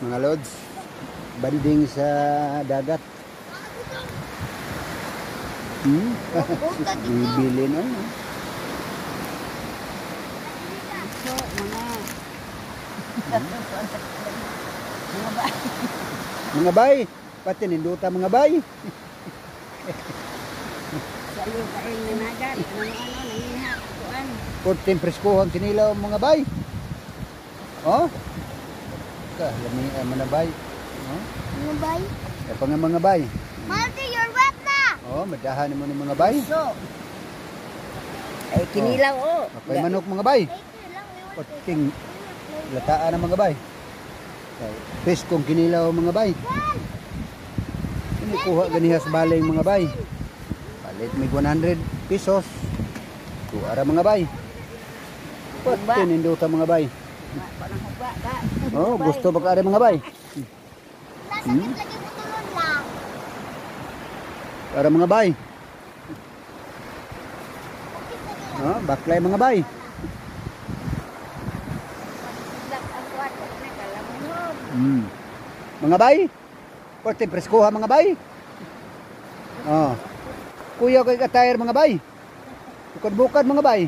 Mga lods, banding sa dagat. Bibili na. Mga bay, pati ninduta mga bay. Sa iyo kaing nanagan, nangiha, kuan. Kurting preskuhan sinilaw mga bay. Oh? Lami mga bay. Oh? Mga bay? Kaya nga mga bay. Malti, you're wet na! Oh, madahan mo ng mga bay. So, ay kinilaw oh. Ako'y manok mga bay. Kurting lataan ng mga bay. Fish kong kinilaw mga bay. Ini kuha ganihas balay mga bay. Palit may 100 pesos. Kuara mga bay. Pati ninduta mga bay. Oh, gusto ba ka mga bay? Sakit lagi putulon lang. Para mga bay. Oh, baklay mga bay. Mga bay. Pati preskuha mga bay. Oh. Kuya kay katayar mga bay. Bukad-bukad mga bay.